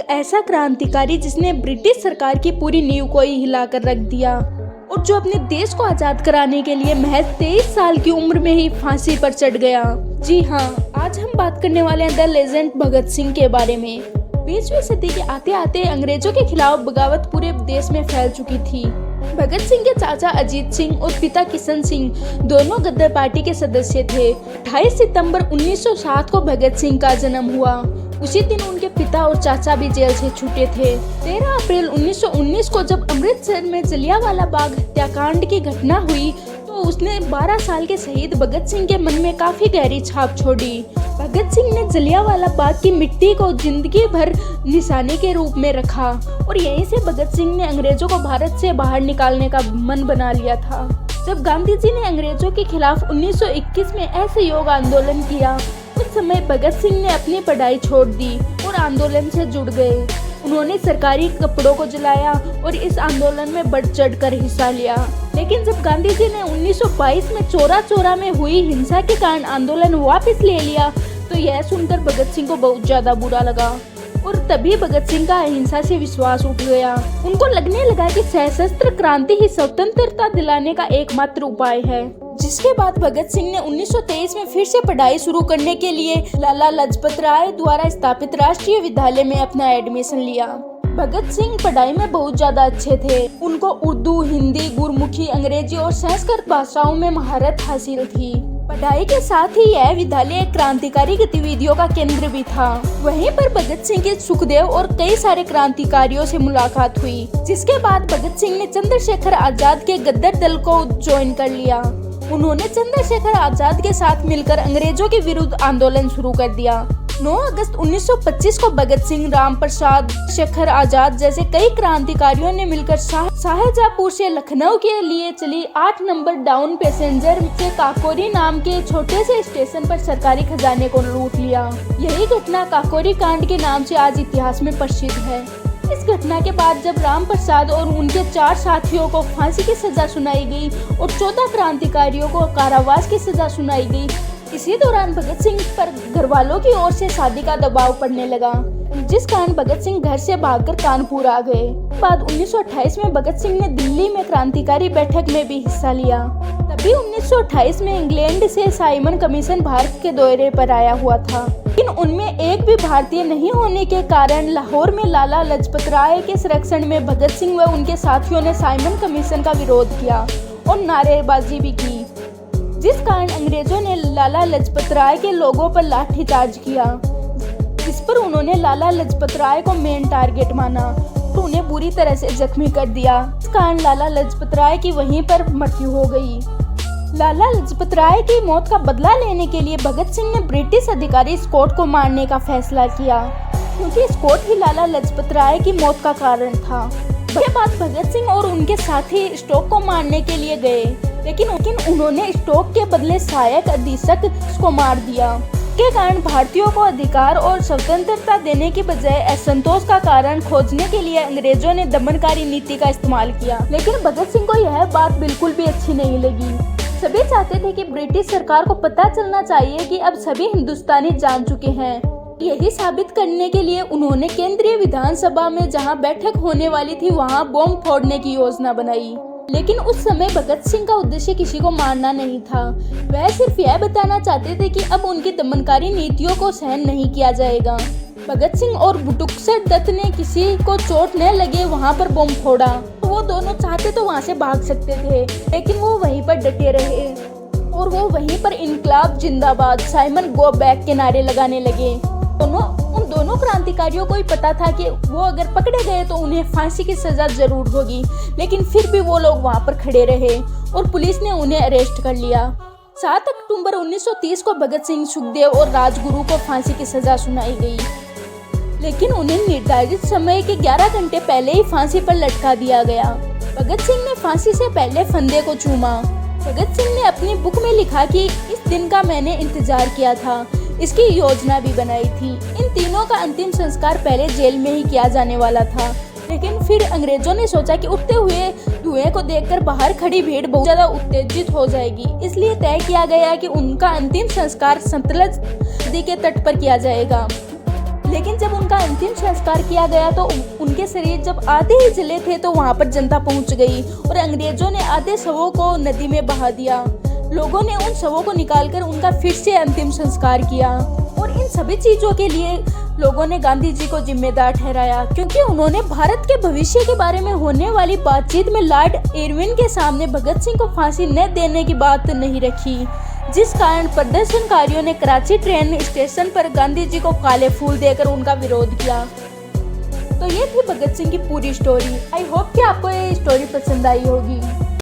ऐसा क्रांतिकारी जिसने ब्रिटिश सरकार की पूरी नींव को ही हिलाकर रख दिया और जो अपने देश को आजाद कराने के लिए महज 23 साल की उम्र में ही फांसी पर चढ़ गया। जी हाँ, आज हम बात करने वाले हैं द लेजेंड भगत सिंह के बारे में। 20वीं सदी के आते आते अंग्रेजों के खिलाफ बगावत पूरे देश में फैल चुकी थी। भगत सिंह के चाचा अजीत सिंह और पिता किशन सिंह दोनों गद्दर पार्टी के सदस्य थे। 28 सितंबर 1907 को भगत सिंह का जन्म हुआ। उसी दिन उनके पिता और चाचा भी जेल से छूटे थे। 13 अप्रैल 1919 को जब अमृतसर में जलियांवाला बाग हत्याकांड की घटना हुई तो उसने 12 साल के शहीद भगत सिंह के मन में काफी गहरी छाप छोड़ी। भगत सिंह ने जलियांवाला बाग की मिट्टी को जिंदगी भर निशाने के रूप में रखा और यहीं से भगत सिंह ने अंग्रेजों को भारत से बाहर निकालने का मन बना लिया था। जब गांधी जी ने अंग्रेजों के खिलाफ 1921 में असहयोग आंदोलन किया, उस समय भगत सिंह ने अपनी पढ़ाई छोड़ दी और आंदोलन से जुड़ गए। उन्होंने सरकारी कपड़ों को जलाया और इस आंदोलन में बढ़ चढ़कर हिस्सा लिया। लेकिन जब गांधी जी ने 1922 में चौरा चौरा में हुई हिंसा के कारण आंदोलन वापस ले लिया तो यह सुनकर भगत सिंह को बहुत ज्यादा बुरा लगा और तभी भगत सिंह का अहिंसा से विश्वास उठ गया। उनको लगने लगा कि सशस्त्र क्रांति ही स्वतंत्रता दिलाने का एकमात्र उपाय है। जिसके बाद भगत सिंह ने 1923 में फिर से पढ़ाई शुरू करने के लिए लाला लाजपत राय द्वारा स्थापित राष्ट्रीय विद्यालय में अपना एडमिशन लिया। भगत सिंह पढ़ाई में बहुत ज्यादा अच्छे थे। उनको उर्दू, हिंदी, गुरमुखी, अंग्रेजी और संस्कृत भाषाओं में महारत हासिल थी। पढ़ाई के साथ ही यह विद्यालय क्रांतिकारी गतिविधियों का केंद्र भी था। वहीं पर भगत सिंह के सुखदेव और कई सारे क्रांतिकारियों से मुलाकात हुई, जिसके बाद भगत सिंह ने चंद्रशेखर आजाद के गद्दर दल को ज्वाइन कर लिया। उन्होंने चंद्रशेखर आजाद के साथ मिलकर अंग्रेजों के विरुद्ध आंदोलन शुरू कर दिया। 9 अगस्त 1925 को भगत सिंह, राम प्रसाद, शेखर आजाद जैसे कई क्रांतिकारियों ने मिलकर शाहजहांपुर से लखनऊ के लिए चली 8 नंबर डाउन पैसेंजर से काकोरी नाम के छोटे से स्टेशन पर सरकारी खजाने को लूट लिया। यही घटना काकोरी कांड के नाम से आज इतिहास में प्रसिद्ध है। इस घटना के बाद जब राम प्रसाद और उनके 4 साथियों को फांसी की सजा सुनाई गई और 14 क्रांतिकारियों को कारावास की सजा सुनाई गई, इसी दौरान भगत सिंह पर घरवालों की ओर से शादी का दबाव पड़ने लगा, जिस कारण भगत सिंह घर से भागकर कानपुर आ गए। बाद 1928 में भगत सिंह ने दिल्ली में क्रांतिकारी बैठक में भी हिस्सा लिया। तभी 1928 में इंग्लैंड से साइमन कमीशन भारत के दौरे पर आया हुआ था, लेकिन उनमें एक भी भारतीय नहीं होने के कारण लाहौर में लाला लाजपत राय के संरक्षण में भगत सिंह व उनके साथियों ने साइमन कमीशन का विरोध किया और नारेबाजी भी की, जिस कारण अंग्रेजों ने लाला लाजपत राय के लोगों पर लाठीचार्ज किया, जिस पर उन्होंने लाला लाजपत राय को मेन टारगेट माना तो उन्हें बुरी तरह से जख्मी कर दिया। इस कारण लाला लाजपत राय की वहीं पर मृत्यु हो गई। लाला लाजपत राय की मौत का बदला लेने के लिए भगत सिंह ने ब्रिटिश अधिकारी स्कॉट को मारने का फैसला किया, क्योंकि स्कॉट ही लाला लाजपत राय की मौत का कारण था। इसके बाद भगत सिंह और उनके साथी स्टॉक को मारने के लिए गए, लेकिन उन्होंने स्टॉक के बदले सहायक अधीक्षक को मार दिया। के कारण भारतीयों को अधिकार और स्वतंत्रता देने की बजाय असंतोष का कारण खोजने के लिए अंग्रेजों ने दमनकारी नीति का इस्तेमाल किया। लेकिन भगत सिंह को यह बात बिल्कुल भी अच्छी नहीं लगी। सभी चाहते थे कि ब्रिटिश सरकार को पता चलना चाहिए कि अब सभी हिंदुस्तानी जान चुके हैं। यही साबित करने के लिए उन्होंने केंद्रीय विधानसभा में जहां बैठक होने वाली थी वहां बम फोड़ने की योजना बनाई। लेकिन उस समय भगत सिंह का उद्देश्य किसी को मारना नहीं था। वह सिर्फ यह बताना चाहते थे कि अब उनकी दमनकारी नीतियों को सहन नहीं किया जाएगा। भगत सिंह और बटुकसर दत्त ने किसी को चोट न लगे वहां पर बम फोड़ा। तो वो दोनों चाहते तो वहां से भाग सकते थे, लेकिन वो वहीं पर डटे रहे और वो वहीं पर इनकलाब जिंदाबाद, साइमन गो बैक के नारे लगाने लगे। उन दोनों क्रांतिकारियों को ही पता था कि वो अगर पकड़े गए तो उन्हें फांसी की सजा जरूर होगी, लेकिन फिर भी वो लोग वहां पर खड़े रहे और पुलिस ने उन्हें अरेस्ट कर लिया। 7 अक्टूबर 1930 को भगत सिंह, सुखदेव और राजगुरु को फांसी की सजा सुनाई गई, लेकिन उन्हें निर्धारित समय के 11 घंटे पहले ही फांसी पर लटका दिया गया। भगत सिंह ने फांसी से पहले फंदे को चूमा। भगत सिंह ने अपनी बुक में लिखा कि इस दिन का मैंने इंतजार किया था, इसकी योजना भी बनाई थी। इन तीनों का अंतिम संस्कार पहले जेल में ही किया जाने वाला था, लेकिन फिर अंग्रेजों ने सोचा कि उठते हुए धुएं को देखकर बाहर खड़ी भीड़ बहुत ज्यादा उत्तेजित हो जाएगी, इसलिए तय किया गया कि उनका अंतिम संस्कार सतलज नदी के तट पर किया जाएगा। लेकिन जब उनका अंतिम संस्कार किया गया तो उनके शरीर जब आधे ही जले थे तो वहां पर जनता पहुंच गई और अंग्रेजों ने आधे शवों को नदी में बहा दिया। लोगों ने उन शवों को निकालकर उनका फिर से अंतिम संस्कार किया और इन सभी चीजों के लिए लोगों ने गांधी जी को जिम्मेदार ठहराया, क्योंकि उन्होंने भारत के भविष्य के बारे में होने वाली बातचीत में लॉर्ड इरविन के सामने भगत सिंह को फांसी न देने की बात नहीं रखी, जिस कारण प्रदर्शनकारियों ने कराची ट्रेन स्टेशन पर गांधी जी को काले फूल देकर उनका विरोध किया। तो ये थी भगत सिंह की पूरी स्टोरी। आई होप कि आपको ये स्टोरी पसंद आई होगी।